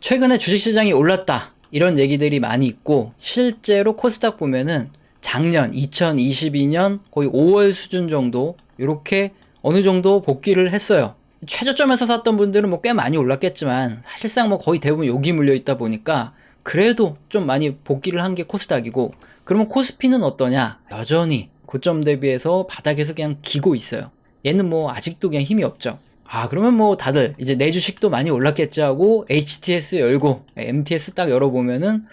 최근에 주식시장이 올랐다 이런 얘기들이 많이 있고, 실제로 코스닥 보면은 작년 2022년 거의 5월 수준 정도 이렇게 어느 정도 복귀를 했어요. 최저점에서 샀던 분들은 뭐 꽤 많이 올랐겠지만 사실상 뭐 거의 대부분 여기 물려 있다 보니까 그래도 좀 많이 복귀를 한 게 코스닥이고, 그러면 코스피는 어떠냐? 여전히 고점 대비해서 바닥에서 그냥 기고 있어요. 얘는 뭐 아직도 그냥 힘이 없죠. 그러면 뭐 다들 이제 내 주식도 많이 올랐겠지 하고 HTS 열고 MTS 딱 열어보면은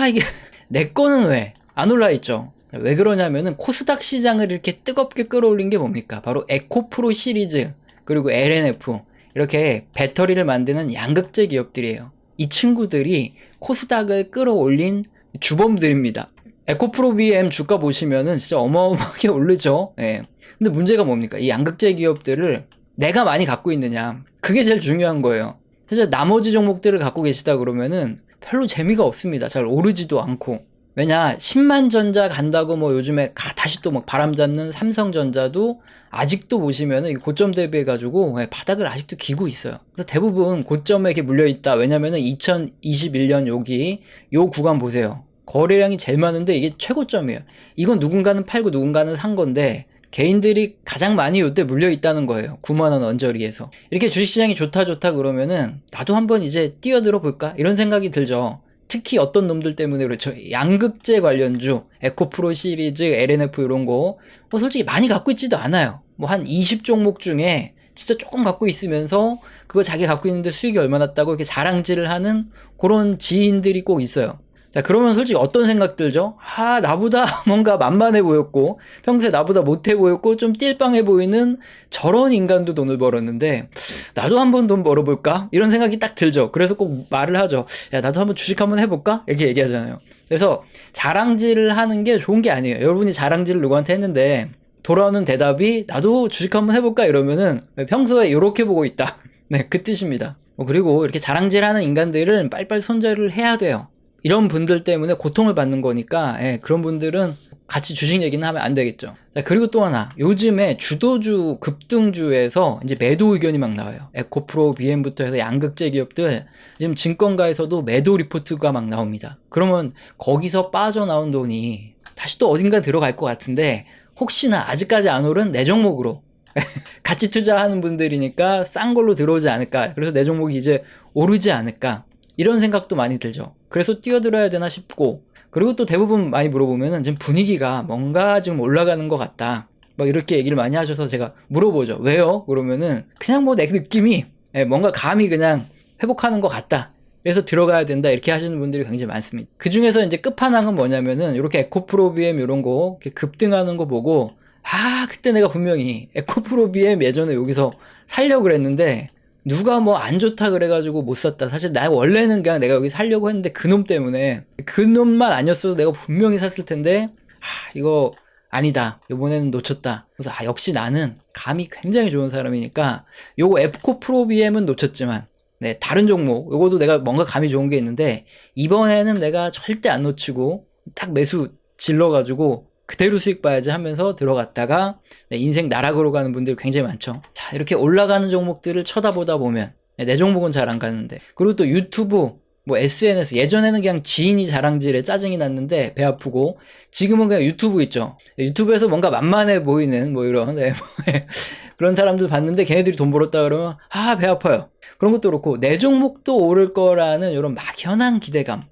이게 내 거는 왜 안 올라 있죠? 왜 그러냐면은 코스닥 시장을 이렇게 뜨겁게 끌어올린 게 뭡니까? 바로 에코프로 시리즈 그리고 LNF, 이렇게 배터리를 만드는 양극재 기업들이에요. 이 친구들이 코스닥을 끌어올린 주범들입니다. 에코프로 BM 주가 보시면은 진짜 어마어마하게 오르죠. 예. 근데 문제가 뭡니까? 이 양극재 기업들을 내가 많이 갖고 있느냐, 그게 제일 중요한 거예요. 사실 나머지 종목들을 갖고 계시다 그러면은 별로 재미가 없습니다. 잘 오르지도 않고. 왜냐, 10만 전자 간다고 뭐 요즘에 다시 또 막 바람 잡는 삼성전자도 아직도 보시면은 고점 대비해가지고 바닥을 아직도 기고 있어요. 그래서 대부분 고점에 이렇게 물려있다. 왜냐면은 2021년 요 구간 보세요. 거래량이 제일 많은데 이게 최고점이에요. 이건 누군가는 팔고 누군가는 산 건데 개인들이 가장 많이 이때 물려있다는 거예요. 9만원 언저리에서. 이렇게 주식시장이 좋다 그러면은 나도 한번 이제 뛰어들어 볼까? 이런 생각이 들죠. 특히 어떤 놈들 때문에 그렇죠. 양극재 관련주, 에코프로 시리즈, LNF 이런 거 뭐 솔직히 많이 갖고 있지도 않아요. 뭐 한 20종목 중에 진짜 조금 갖고 있으면서 그거 자기 갖고 있는데 수익이 얼마 났다고 이렇게 자랑질을 하는 그런 지인들이 꼭 있어요. 자, 그러면 솔직히 어떤 생각 들죠? 나보다 뭔가 만만해 보였고, 평소에 나보다 못해 보였고, 좀 띨빵해 보이는 저런 인간도 돈을 벌었는데, 나도 한번 돈 벌어볼까? 이런 생각이 딱 들죠. 그래서 꼭 말을 하죠. 야, 나도 한번 주식 한번 해볼까? 이렇게 얘기하잖아요. 그래서 자랑질을 하는 게 좋은 게 아니에요. 여러분이 자랑질을 누구한테 했는데, 돌아오는 대답이, 나도 주식 한번 해볼까? 이러면은, 평소에 이렇게 보고 있다. 네, 그 뜻입니다. 그리고 이렇게 자랑질 하는 인간들은 빨리빨리 손절을 해야 돼요. 이런 분들 때문에 고통을 받는 거니까, 그런 분들은 같이 주식 얘기는 하면 안 되겠죠. 자, 그리고 또 하나, 요즘에 주도주 급등주에서 이제 매도 의견이 막 나와요. 에코프로 BM부터 해서 양극재 기업들, 지금 증권가에서도 매도 리포트가 막 나옵니다. 그러면 거기서 빠져나온 돈이 다시 또 어딘가 들어갈 것 같은데, 혹시나 아직까지 안 오른 내 종목으로 같이 투자하는 분들이니까 싼 걸로 들어오지 않을까, 그래서 내 종목이 이제 오르지 않을까, 이런 생각도 많이 들죠. 그래서 뛰어들어야 되나 싶고, 그리고 또 대부분 많이 물어보면은 지금 분위기가 뭔가 지금 올라가는 것 같다, 막 이렇게 얘기를 많이 하셔서 제가 물어보죠. 왜요? 그러면은 그냥 뭐 내 느낌이 뭔가 감이 그냥 회복하는 것 같다, 그래서 들어가야 된다, 이렇게 하시는 분들이 굉장히 많습니다. 그 중에서 이제 끝판왕은 뭐냐면은 이렇게 에코프로 BM 이런 거 이렇게 급등하는 거 보고, 그때 내가 분명히 에코프로 BM 예전에 여기서 살려고 그랬는데 누가 뭐 안 좋다 그래가지고 못 샀다. 사실 나 원래는 그냥 내가 여기 살려고 했는데 그놈 때문에, 그 놈만 아니었어도 내가 분명히 샀을 텐데, 이거 아니다, 이번에는 놓쳤다. 그래서 역시 나는 감이 굉장히 좋은 사람이니까 요거 에코프로 BM은 놓쳤지만, 다른 종목 요거도 내가 뭔가 감이 좋은 게 있는데 이번에는 내가 절대 안 놓치고 딱 매수 질러가지고 그대로 수익 봐야지 하면서 들어갔다가 인생 나락으로 가는 분들이 굉장히 많죠. 자, 이렇게 올라가는 종목들을 쳐다보다 보면 내 종목은 잘 안 가는데, 그리고 또 유튜브, 뭐 SNS, 예전에는 그냥 지인이 자랑질에 짜증이 났는데 배 아프고, 지금은 그냥 유튜브 있죠. 유튜브에서 뭔가 만만해 보이는 뭐 이런 그런 사람들 봤는데 걔네들이 돈 벌었다 그러면 배 아파요. 그런 것도 그렇고 내 종목도 오를 거라는 이런 막연한 기대감,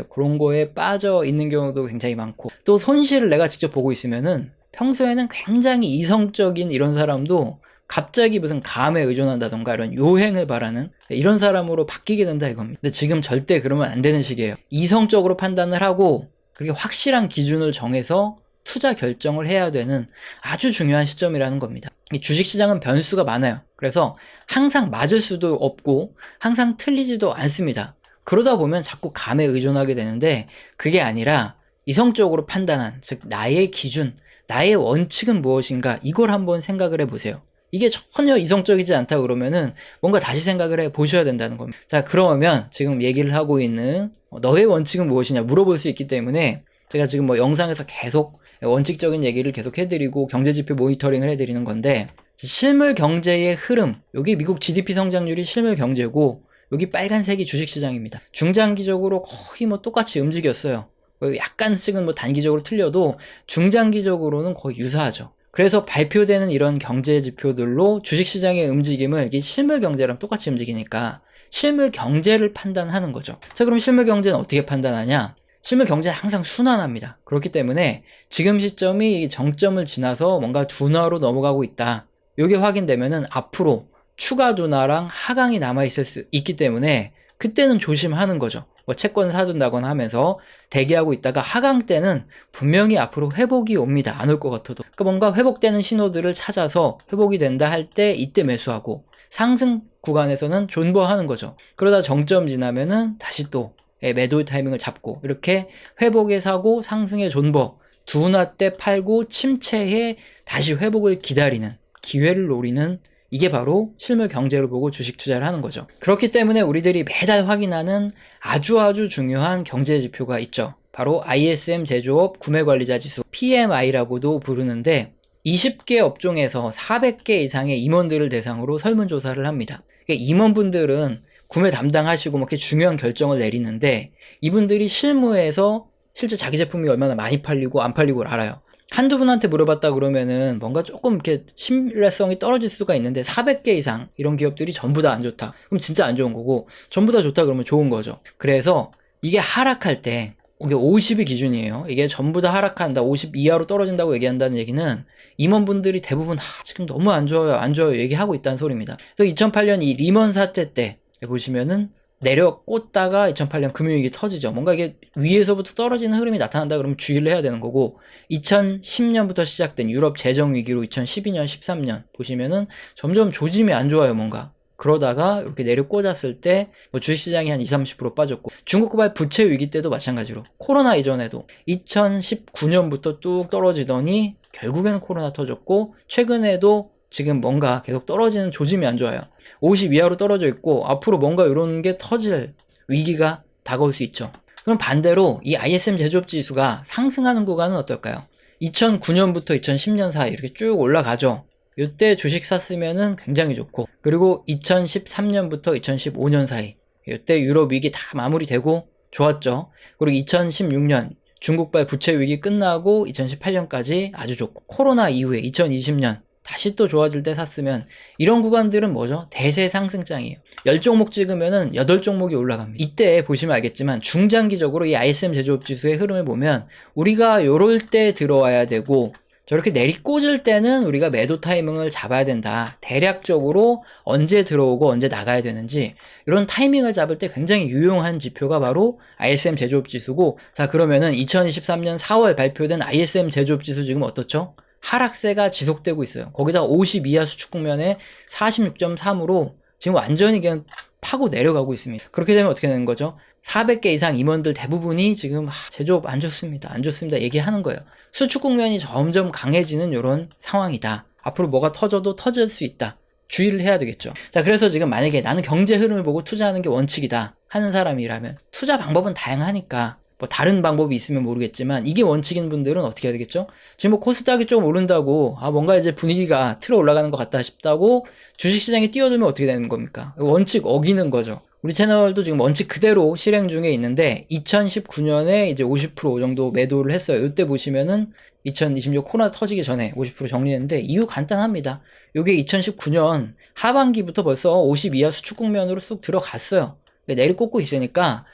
그런 거에 빠져 있는 경우도 굉장히 많고, 또 손실을 내가 직접 보고 있으면은 평소에는 굉장히 이성적인 이런 사람도 갑자기 무슨 감에 의존한다던가 이런 요행을 바라는 이런 사람으로 바뀌게 된다 이겁니다. 근데 지금 절대 그러면 안 되는 시기예요. 이성적으로 판단을 하고 그렇게 확실한 기준을 정해서 투자 결정을 해야 되는 아주 중요한 시점이라는 겁니다. 이 주식시장은 변수가 많아요. 그래서 항상 맞을 수도 없고 항상 틀리지도 않습니다. 그러다 보면 자꾸 감에 의존하게 되는데, 그게 아니라 이성적으로 판단한, 즉 나의 기준, 나의 원칙은 무엇인가, 이걸 한번 생각을 해보세요. 이게 전혀 이성적이지 않다 그러면은 뭔가 다시 생각을 해 보셔야 된다는 겁니다. 자, 그러면 지금 얘기를 하고 있는 너의 원칙은 무엇이냐 물어볼 수 있기 때문에 제가 지금 뭐 영상에서 계속 원칙적인 얘기를 계속 해드리고 경제지표 모니터링을 해드리는 건데, 실물 경제의 흐름, 여기 미국 GDP 성장률이 실물 경제고 여기 빨간색이 주식시장입니다. 중장기적으로 거의 뭐 똑같이 움직였어요. 약간씩은 뭐 단기적으로 틀려도 중장기적으로는 거의 유사하죠. 그래서 발표되는 이런 경제 지표들로 주식시장의 움직임을 이게 실물 경제랑 똑같이 움직이니까 실물 경제를 판단하는 거죠. 자, 그럼 실물 경제는 어떻게 판단하냐? 실물 경제는 항상 순환합니다. 그렇기 때문에 지금 시점이 정점을 지나서 뭔가 둔화로 넘어가고 있다. 이게 확인되면은 앞으로 추가 둔화랑 하강이 남아있을 수 있기 때문에 그때는 조심하는 거죠. 뭐 채권 사둔다거나 하면서 대기하고 있다가 하강 때는 분명히 앞으로 회복이 옵니다. 안 올 것 같아도. 그러니까 뭔가 회복되는 신호들을 찾아서 회복이 된다 할 때 이때 매수하고 상승 구간에서는 존버하는 거죠. 그러다 정점 지나면은 다시 또 매도 타이밍을 잡고 이렇게 회복에 사고 상승에 존버, 둔화 때 팔고 침체에 다시 회복을 기다리는 기회를 노리는 이게 바로 실물 경제를 보고 주식 투자를 하는 거죠. 그렇기 때문에 우리들이 매달 확인하는 아주 중요한 경제 지표가 있죠. 바로 ISM 제조업 구매관리자 지수 PMI라고도 부르는데 20개 업종에서 400개 이상의 임원들을 대상으로 설문조사를 합니다. 그러니까 임원분들은 구매 담당하시고 뭐 이렇게 중요한 결정을 내리는데 이분들이 실무에서 실제 자기 제품이 얼마나 많이 팔리고 안 팔리고를 알아요. 한두 분한테 물어봤다 그러면은 뭔가 조금 이렇게 신뢰성이 떨어질 수가 있는데 400개 이상 이런 기업들이 전부 다 안 좋다. 그럼 진짜 안 좋은 거고 전부 다 좋다 그러면 좋은 거죠. 그래서 이게 하락할 때 이게 50이 기준이에요. 이게 전부 다 하락한다. 50 이하로 떨어진다고 얘기한다는 얘기는 임원분들이 대부분 지금 너무 안 좋아요 얘기하고 있다는 소리입니다. 그래서 2008년 이 리먼 사태 때 보시면은 내려 꽂다가 2008년 금융위기 터지죠. 뭔가 이게 위에서부터 떨어지는 흐름이 나타난다 그러면 주의를 해야 되는 거고 2010년부터 시작된 유럽 재정위기로 2012년, 13년 보시면은 점점 조짐이 안 좋아요, 뭔가. 그러다가 이렇게 내려 꽂았을 때 뭐 주식시장이 한 20-30% 빠졌고 중국 고발 부채 위기 때도 마찬가지로 코로나 이전에도 2019년부터 뚝 떨어지더니 결국에는 코로나 터졌고 최근에도 지금 뭔가 계속 떨어지는 조짐이 안 좋아요. 50 이하로 떨어져 있고 앞으로 뭔가 이런 게 터질 위기가 다가올 수 있죠. 그럼 반대로 이 ISM 제조업 지수가 상승하는 구간은 어떨까요? 2009년부터 2010년 사이 이렇게 쭉 올라가죠. 이때 주식 샀으면은 굉장히 좋고 그리고 2013년부터 2015년 사이 이때 유럽 위기 다 마무리되고 좋았죠. 그리고 2016년 중국발 부채 위기 끝나고 2018년까지 아주 좋고 코로나 이후에 2020년 다시 또 좋아질 때 샀으면 이런 구간들은 뭐죠? 대세 상승장이에요. 10종목 찍으면은 8종목이 올라갑니다. 이때 보시면 알겠지만 중장기적으로 이 ISM 제조업 지수의 흐름을 보면 우리가 요럴 때 들어와야 되고 저렇게 내리꽂을 때는 우리가 매도 타이밍을 잡아야 된다. 대략적으로 언제 들어오고 언제 나가야 되는지 이런 타이밍을 잡을 때 굉장히 유용한 지표가 바로 ISM 제조업 지수고 자 그러면은 2023년 4월 발표된 ISM 제조업 지수 지금 어떻죠? 하락세가 지속되고 있어요. 거기다가 50 이하 수축 국면에 46.3으로 지금 완전히 그냥 파고 내려가고 있습니다. 그렇게 되면 어떻게 되는 거죠? 400개 이상 임원들 대부분이 지금 제조업 안 좋습니다. 안 좋습니다. 얘기하는 거예요. 수축 국면이 점점 강해지는 이런 상황이다. 앞으로 뭐가 터져도 터질 수 있다. 주의를 해야 되겠죠. 자, 그래서 지금 만약에 나는 경제 흐름을 보고 투자하는 게 원칙이다 하는 사람이라면 투자 방법은 다양하니까 뭐 다른 방법이 있으면 모르겠지만 이게 원칙인 분들은 어떻게 해야 되겠죠? 지금 뭐 코스닥이 좀 오른다고 뭔가 이제 분위기가 틀어 올라가는 것 같다 싶다고 주식시장에 뛰어들면 어떻게 되는 겁니까? 원칙 어기는 거죠. 우리 채널도 지금 원칙 그대로 실행 중에 있는데 2019년에 이제 50% 정도 매도를 했어요. 이때 보시면은 2026 코로나 터지기 전에 50% 정리했는데 이유 간단합니다. 요게 2019년 하반기부터 벌써 50 이하 수축 국면으로 쑥 들어갔어요. 내리꽂고 있으니까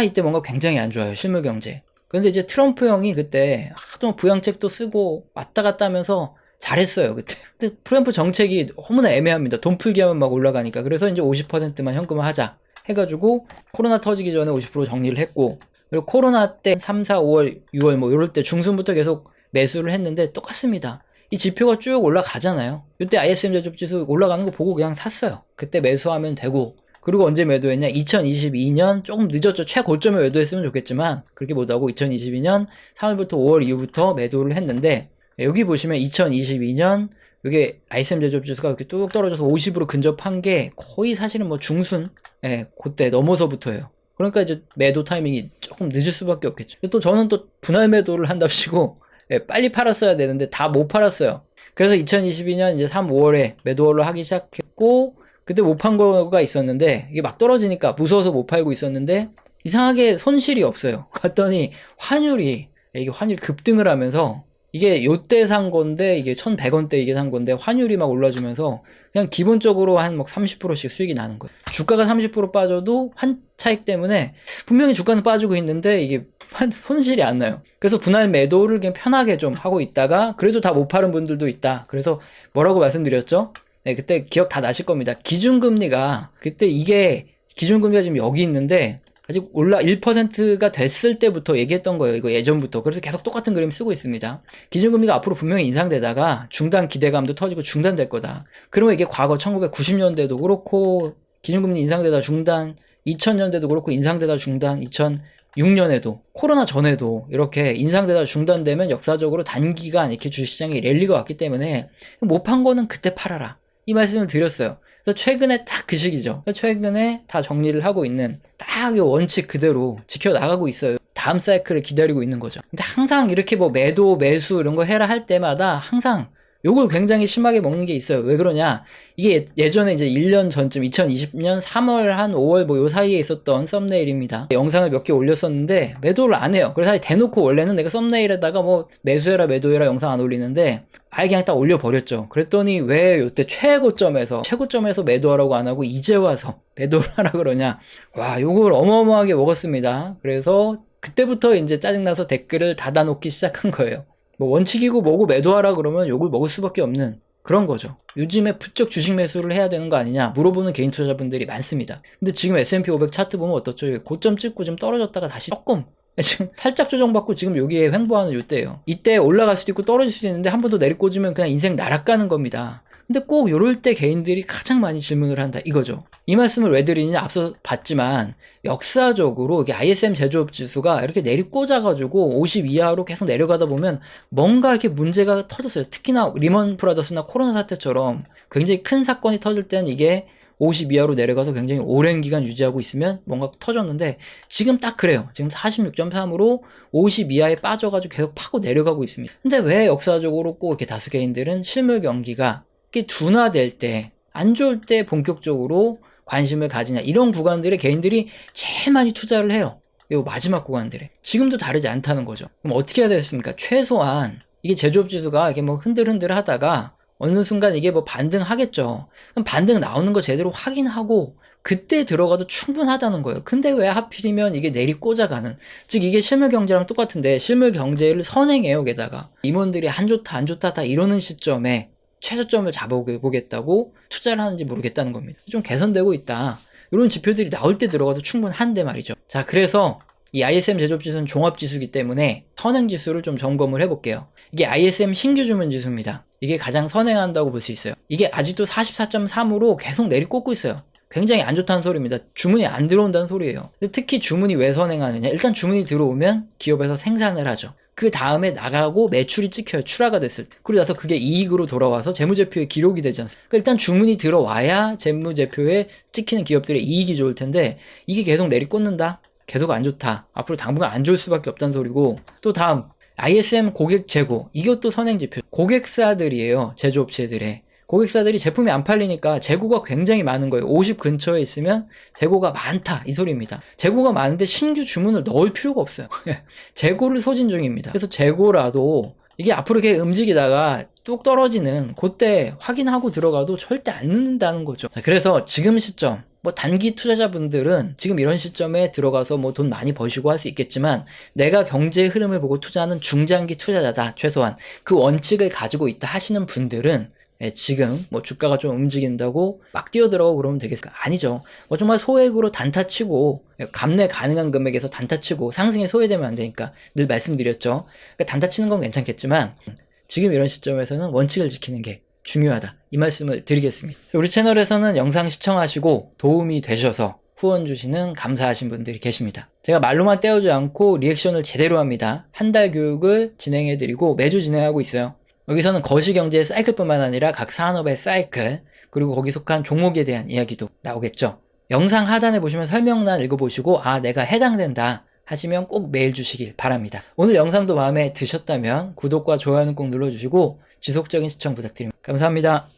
이때 뭔가 굉장히 안 좋아요. 실물 경제. 그런데 이제 트럼프 형이 그때 하도 부양책도 쓰고 왔다 갔다 하면서 잘했어요. 그때. 근데 트럼프 정책이 너무나 애매합니다. 돈 풀기 하면 막 올라가니까. 그래서 이제 50%만 현금화 하자 해가지고 코로나 터지기 전에 50% 정리를 했고 그리고 코로나 때 3, 4, 5월, 6월 뭐 이럴 때 중순부터 계속 매수를 했는데 똑같습니다. 이 지표가 쭉 올라가잖아요. 이때 ISM 제조업 지수 올라가는 거 보고 그냥 샀어요. 그때 매수하면 되고 그리고 언제 매도했냐? 2022년 조금 늦었죠. 최고점에 매도했으면 좋겠지만 그렇게 못하고 2022년 3월부터 5월 이후부터 매도를 했는데 여기 보시면 2022년 이게 ISM 제조업 지수가 이렇게 뚝 떨어져서 50으로 근접한 게 거의 사실은 뭐 중순 그때 넘어서부터예요. 그러니까 이제 매도 타이밍이 조금 늦을 수밖에 없겠죠. 또 저는 또 분할 매도를 한답시고 빨리 팔았어야 되는데 다 못 팔았어요. 그래서 2022년 이제 3, 5월에 매도를 하기 시작했고 그때 못 판 거가 있었는데 이게 막 떨어지니까 무서워서 못 팔고 있었는데 이상하게 손실이 없어요. 봤더니 이게 환율이 급등을 하면서 이게 요때 산 건데 이게 1,100원대 이게 산 건데 환율이 막 올라주면서 그냥 기본적으로 한 막 30%씩 수익이 나는 거예요. 주가가 30% 빠져도 환 차익 때문에 분명히 주가는 빠지고 있는데 이게 손실이 안 나요. 그래서 분할 매도를 그냥 편하게 좀 하고 있다가 그래도 다 못 파는 분들도 있다. 그래서 뭐라고 말씀드렸죠? 네, 그때 기억 다 나실 겁니다. 기준금리가 그때 이게 기준금리가 지금 여기 있는데 아직 1%가 됐을 때부터 얘기했던 거예요. 이거 예전부터. 그래서 계속 똑같은 그림 쓰고 있습니다. 기준금리가 앞으로 분명히 인상되다가 중단 기대감도 터지고 중단될 거다. 그러면 이게 과거 1990년대도 그렇고 기준금리 인상되다 중단, 2000년대도 그렇고 인상되다 중단, 2006년에도 코로나 전에도 이렇게 인상되다 중단되면 역사적으로 단기간 이렇게 주식시장에 랠리가 왔기 때문에 못 판 거는 그때 팔아라. 이 말씀을 드렸어요. 그래서 최근에 딱 그 시기죠. 최근에 다 정리를 하고 있는 딱 이 원칙 그대로 지켜나가고 있어요. 다음 사이클을 기다리고 있는 거죠. 근데 항상 이렇게 뭐 매도, 매수 이런 거 해라 할 때마다 항상 요걸 굉장히 심하게 먹는 게 있어요. 왜 그러냐? 이게 예전에 이제 1년 전쯤 2020년 3월 한 5월 뭐 요 사이에 있었던 썸네일입니다. 영상을 몇 개 올렸었는데 매도를 안 해요. 그래서 대놓고 원래는 내가 썸네일에다가 뭐 매수해라 매도해라 영상 안 올리는데 아예 그냥 딱 올려버렸죠. 그랬더니 왜 요때 최고점에서 매도하라고 안 하고 이제 와서 매도를 하라 그러냐? 와, 요걸 어마어마하게 먹었습니다. 그래서 그때부터 이제 짜증나서 댓글을 닫아놓기 시작한 거예요. 뭐 원칙이고 뭐고 매도하라 그러면 욕을 먹을 수밖에 없는 그런 거죠. 요즘에 부쩍 주식 매수를 해야 되는 거 아니냐 물어보는 개인 투자자분들이 많습니다. 근데 지금 S&P 500 차트 보면 어떻죠? 고점 찍고 좀 떨어졌다가 다시 조금 지금 살짝 조정받고 지금 여기에 횡보하는 요때예요. 이때 올라갈 수도 있고 떨어질 수도 있는데 한 번 더 내리꽂으면 그냥 인생 날아가는 겁니다. 근데 꼭 요럴 때 개인들이 가장 많이 질문을 한다 이거죠. 이 말씀을 왜 드리느냐 앞서 봤지만 역사적으로 이게 ISM 제조업 지수가 이렇게 내리꽂아가지고 50 이하로 계속 내려가다 보면 뭔가 이렇게 문제가 터졌어요. 특히나 리먼 브라더스나 코로나 사태처럼 굉장히 큰 사건이 터질 때는 이게 50 이하로 내려가서 굉장히 오랜 기간 유지하고 있으면 뭔가 터졌는데 지금 딱 그래요. 지금 46.3으로 50 이하에 빠져가지고 계속 파고 내려가고 있습니다. 근데 왜 역사적으로 꼭 이렇게 다수 개인들은 실물 경기가 이렇게 둔화될 때, 안 좋을 때 본격적으로 관심을 가지냐 이런 구간들에 개인들이 제일 많이 투자를 해요. 요 마지막 구간들에. 지금도 다르지 않다는 거죠. 그럼 어떻게 해야 되겠습니까? 최소한 이게 제조업 지수가 이렇게 뭐 흔들흔들 하다가 어느 순간 이게 뭐 반등하겠죠. 그럼 반등 나오는 거 제대로 확인하고 그때 들어가도 충분하다는 거예요. 근데 왜 하필이면 이게 내리꽂아가는, 즉 이게 실물 경제랑 똑같은데 실물 경제를 선행해요. 게다가 임원들이 안 좋다 다 이러는 시점에 최저점을 잡아보겠다고 투자를 하는지 모르겠다는 겁니다. 좀 개선되고 있다. 이런 지표들이 나올 때 들어가도 충분한데 말이죠. 자, 그래서 이 ISM 제조업지수는 종합지수이기 때문에 선행지수를 좀 점검을 해볼게요. 이게 ISM 신규 주문 지수입니다. 이게 가장 선행한다고 볼 수 있어요. 이게 아직도 44.3으로 계속 내리꽂고 있어요. 굉장히 안 좋다는 소리입니다. 주문이 안 들어온다는 소리예요. 근데 특히 주문이 왜 선행하느냐? 일단 주문이 들어오면 기업에서 생산을 하죠. 그 다음에 나가고 매출이 찍혀요. 출하가 됐을 때. 그러고 나서 그게 이익으로 돌아와서 재무제표에 기록이 되지 않습니까? 그러니까 일단 주문이 들어와야 재무제표에 찍히는 기업들의 이익이 좋을 텐데 이게 계속 내리꽂는다? 계속 안 좋다. 앞으로 당분간 안 좋을 수밖에 없다는 소리고, 또 다음 ISM 고객 재고, 이것도 선행지표. 고객사들이에요. 제조업체들의. 고객사들이 제품이 안 팔리니까 재고가 굉장히 많은 거예요. 50 근처에 있으면 재고가 많다 이 소리입니다. 재고가 많은데 신규 주문을 넣을 필요가 없어요. 재고를 소진 중입니다. 그래서 재고라도 이게 앞으로 이렇게 움직이다가 뚝 떨어지는 그때 확인하고 들어가도 절대 안 늦는다는 거죠. 자, 그래서 지금 시점, 뭐 단기 투자자분들은 지금 이런 시점에 들어가서 뭐 돈 많이 버시고 할 수 있겠지만, 내가 경제의 흐름을 보고 투자하는 중장기 투자자다, 최소한 그 원칙을 가지고 있다 하시는 분들은 지금 뭐 주가가 좀 움직인다고 막 뛰어들어가고 그러면 되겠을까? 아니죠. 뭐 정말 소액으로 단타치고, 감내 가능한 금액에서 단타치고 상승에 소외되면 안 되니까 늘 말씀드렸죠. 그러니까 단타치는 건 괜찮겠지만 지금 이런 시점에서는 원칙을 지키는 게 중요하다, 이 말씀을 드리겠습니다. 우리 채널에서는 영상 시청하시고 도움이 되셔서 후원 주시는 감사하신 분들이 계십니다. 제가 말로만 떼우지 않고 리액션을 제대로 합니다. 한 달 교육을 진행해드리고 매주 진행하고 있어요. 여기서는 거시경제의 사이클뿐만 아니라 각 산업의 사이클, 그리고 거기 속한 종목에 대한 이야기도 나오겠죠. 영상 하단에 보시면 설명란 읽어보시고 아, 내가 해당된다 하시면 꼭 메일 주시길 바랍니다. 오늘 영상도 마음에 드셨다면 구독과 좋아요는 꼭 눌러주시고 지속적인 시청 부탁드립니다. 감사합니다.